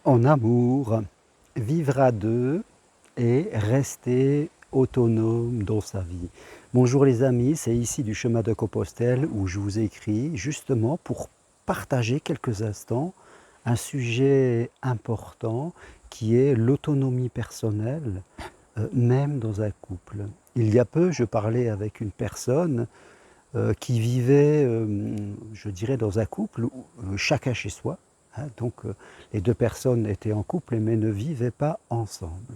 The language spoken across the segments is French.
En amour, vivre à deux et rester autonome dans sa vie. Bonjour les amis, c'est ici du chemin de Compostelle où je vous écris justement pour partager quelques instants un sujet important qui est l'autonomie personnelle, même dans un couple. Il y a peu, je parlais avec une personne qui vivait, je dirais, dans un couple où chacun chez soi. Hein, donc les deux personnes étaient en couple mais ne vivaient pas ensemble.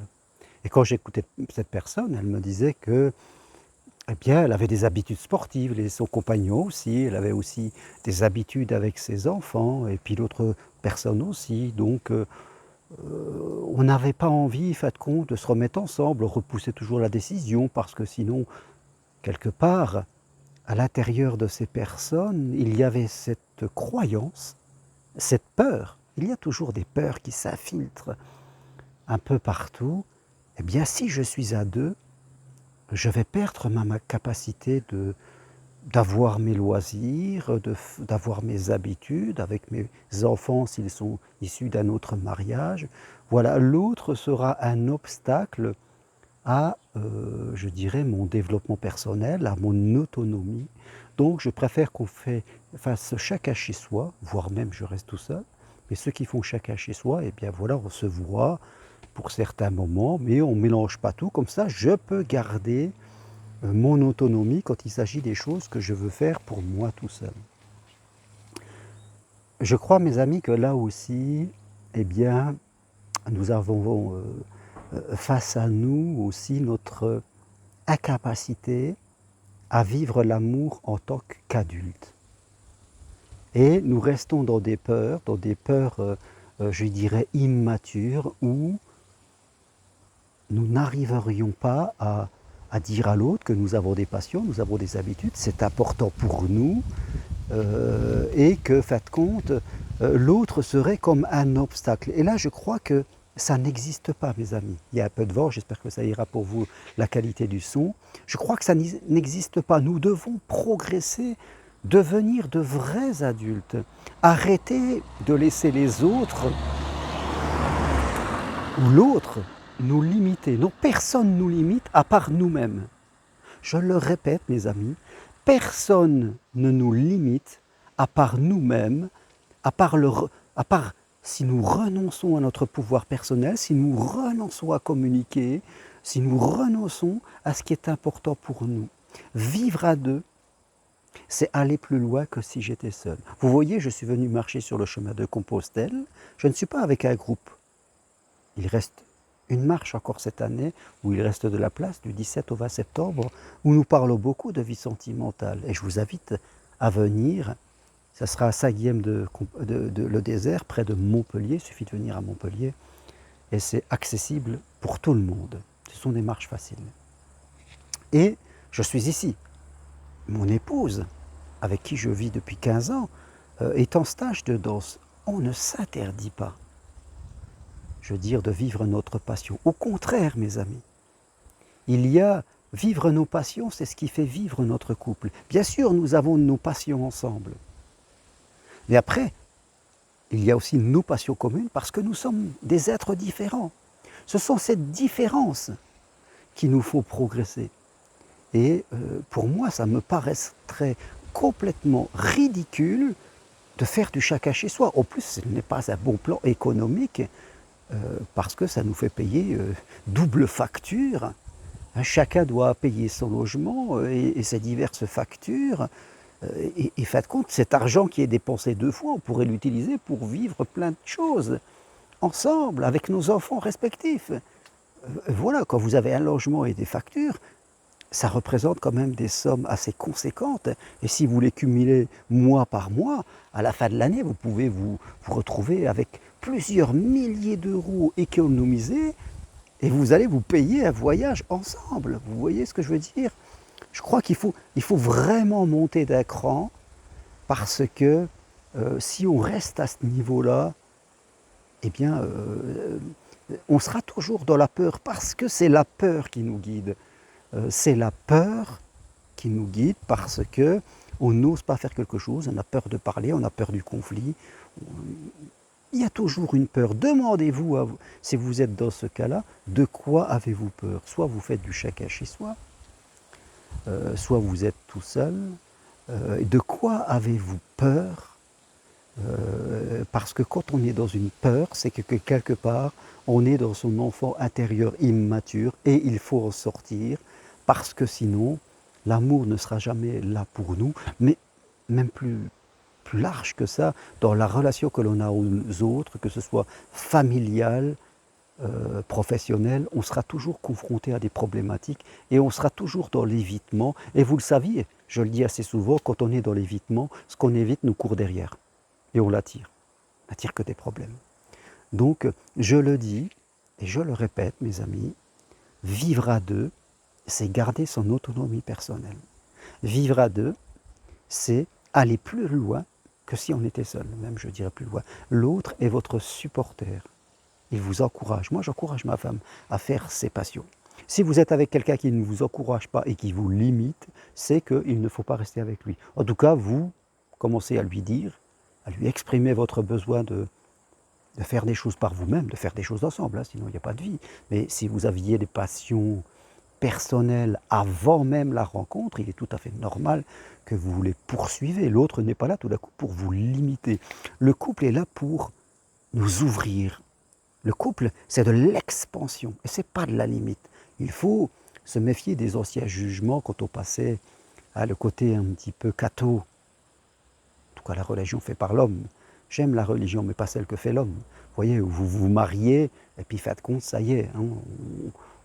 Et quand j'écoutais cette personne, elle me disait que, eh bien, elle avait des habitudes sportives, son compagnon aussi, elle avait aussi des habitudes avec ses enfants, et puis l'autre personne aussi. Donc on n'avait pas envie, fin de compte, de se remettre ensemble, on repoussait toujours la décision, parce que sinon, quelque part, à l'intérieur de ces personnes, il y avait cette croyance, cette peur. Il y a toujours des peurs qui s'infiltrent un peu partout. Eh bien, si je suis à deux, je vais perdre ma capacité d'avoir mes loisirs, d'avoir mes habitudes avec mes enfants s'ils sont issus d'un autre mariage. Voilà, l'autre sera un obstacle à, je dirais, mon développement personnel, à mon autonomie. Donc je préfère qu'on fasse chacun chez soi, voire même je reste tout seul. Mais ceux qui font chacun chez soi, eh bien voilà, on se voit pour certains moments, mais on ne mélange pas tout. Comme ça, je peux garder mon autonomie quand il s'agit des choses que je veux faire pour moi tout seul. Je crois, mes amis, que là aussi, eh bien, nous avons face à nous aussi notre incapacité à vivre l'amour en tant qu'adulte. Et nous restons dans des peurs, je dirais, immatures, où nous n'arriverions pas à dire à l'autre que nous avons des passions, nous avons des habitudes, c'est important pour nous, et que, fin de compte, l'autre serait comme un obstacle. Et là, je crois que ça n'existe pas, mes amis. Il y a un peu de vent, j'espère que ça ira pour vous, la qualité du son. Je crois que ça n'existe pas. Nous devons progresser, devenir de vrais adultes. Arrêter de laisser les autres ou l'autre nous limiter. Non, personne ne nous limite à part nous-mêmes. Je le répète, mes amis, personne ne nous limite à part nous-mêmes, à part si nous renonçons à notre pouvoir personnel, si nous renonçons à communiquer, si nous renonçons à ce qui est important pour nous. Vivre à deux, c'est aller plus loin que si j'étais seul. Vous voyez, je suis venu marcher sur le chemin de Compostelle, je ne suis pas avec un groupe. Il reste une marche encore cette année, où il reste de la place du 17 au 20 septembre, où nous parlons beaucoup de vie sentimentale. Et je vous invite à venir. Ça sera à Saguième le désert, près de Montpellier. Il suffit de venir à Montpellier. Et c'est accessible pour tout le monde. Ce sont des marches faciles. Et je suis ici. Mon épouse, avec qui je vis depuis 15 ans, est en stage de danse. On ne s'interdit pas, je veux dire, de vivre notre passion. Au contraire, mes amis, il y a vivre nos passions, c'est ce qui fait vivre notre couple. Bien sûr, nous avons nos passions ensemble. Mais après, il y a aussi nos passions communes parce que nous sommes des êtres différents. Ce sont ces différences qui nous font progresser. Et pour moi, ça me paraîtrait complètement ridicule de faire du chacun chez soi. En plus, ce n'est pas un bon plan économique parce que ça nous fait payer double facture. Chacun doit payer son logement et ses diverses factures. Et fin de compte, cet argent qui est dépensé deux fois, on pourrait l'utiliser pour vivre plein de choses ensemble, avec nos enfants respectifs. Voilà, quand vous avez un logement et des factures, ça représente quand même des sommes assez conséquentes. Et si vous les cumulez mois par mois, à la fin de l'année, vous pouvez vous retrouver avec plusieurs milliers d'euros économisés et vous allez vous payer un voyage ensemble. Vous voyez ce que je veux dire? Je crois qu'il faut vraiment monter d'un cran parce que si on reste à ce niveau-là, eh bien, on sera toujours dans la peur parce que c'est la peur qui nous guide. C'est la peur qui nous guide parce que on n'ose pas faire quelque chose, on a peur de parler, on a peur du conflit. Il y a toujours une peur. Demandez-vous, si vous êtes dans ce cas-là, de quoi avez-vous peur? Soit vous faites du chacun chez soi, soit vous êtes tout seul. De quoi avez-vous peur? Parce que quand on est dans une peur, c'est que quelque part, on est dans son enfant intérieur immature et il faut en sortir parce que sinon, l'amour ne sera jamais là pour nous, mais même plus large que ça, dans la relation que l'on a aux autres, que ce soit familiale, professionnelle, on sera toujours confronté à des problématiques et on sera toujours dans l'évitement. Et vous le saviez, je le dis assez souvent, quand on est dans l'évitement, ce qu'on évite nous court derrière et on l'attire. On n'attire que des problèmes. Donc, je le dis et je le répète, mes amis, vivre à deux, c'est garder son autonomie personnelle. Vivre à deux, c'est aller plus loin que si on était seul, même je dirais plus loin. L'autre est votre supporter. Il vous encourage. Moi, j'encourage ma femme à faire ses passions. Si vous êtes avec quelqu'un qui ne vous encourage pas et qui vous limite, c'est qu'il ne faut pas rester avec lui. En tout cas, vous commencez à lui dire, à lui exprimer votre besoin de faire des choses par vous-même, de faire des choses ensemble, hein, sinon il n'y a pas de vie. Mais si vous aviez des passions personnelles avant même la rencontre, il est tout à fait normal que vous les poursuivez. L'autre n'est pas là tout d'un coup pour vous limiter. Le couple est là pour nous ouvrir. Le couple, c'est de l'expansion et ce n'est pas de la limite. Il faut se méfier des anciens jugements quand on passait à le côté un petit peu catho. En tout cas, la religion fait par l'homme. J'aime la religion, mais pas celle que fait l'homme. Vous voyez, vous vous mariez, et puis faites compte, ça y est, hein,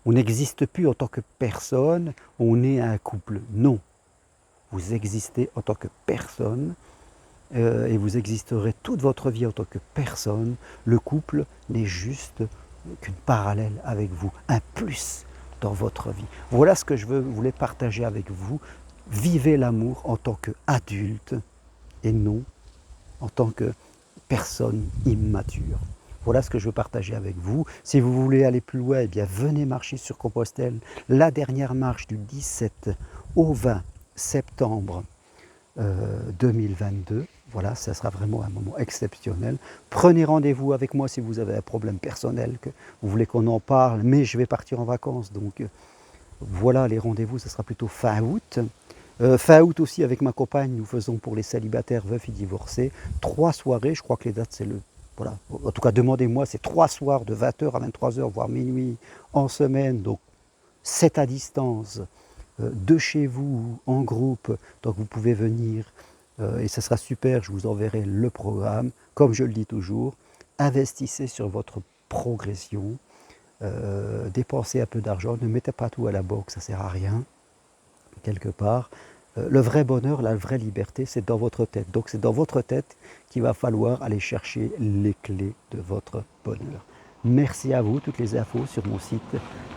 on n'existe plus en tant que personne, on est un couple. Non, vous existez en tant que personne, et vous existerez toute votre vie en tant que personne. Le couple n'est juste qu'une parallèle avec vous, un plus dans votre vie. Voilà ce que je voulais partager avec vous. Vivez l'amour en tant qu'adulte et non en tant que personne immature. Voilà ce que je veux partager avec vous. Si vous voulez aller plus loin, eh bien venez marcher sur Compostelle. La dernière marche du 17 au 20 septembre 2022. Voilà, ça sera vraiment un moment exceptionnel. Prenez rendez-vous avec moi si vous avez un problème personnel, que vous voulez qu'on en parle, mais je vais partir en vacances. Donc voilà, les rendez-vous, ce sera plutôt fin août. Fin août aussi, avec ma compagne, nous faisons pour les célibataires, veufs et divorcés 3 soirées. Je crois que les dates, c'est le... Voilà. En tout cas, demandez-moi, c'est 3 soirs de 20h à 23h, voire minuit en semaine. Donc, 7 à distance, de chez vous, en groupe. Donc, vous pouvez venir et ce sera super. Je vous enverrai le programme. Comme je le dis toujours, investissez sur votre progression. Dépensez un peu d'argent. Ne mettez pas tout à la banque, ça ne sert à rien. Quelque part, le vrai bonheur, la vraie liberté, c'est dans votre tête. Donc c'est dans votre tête qu'il va falloir aller chercher les clés de votre bonheur. Merci à vous, toutes les infos sur mon site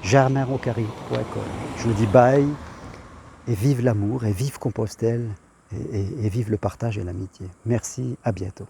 germainroncari.com. Je vous dis bye et vive l'amour et vive Compostelle et vive le partage et l'amitié. Merci, à bientôt.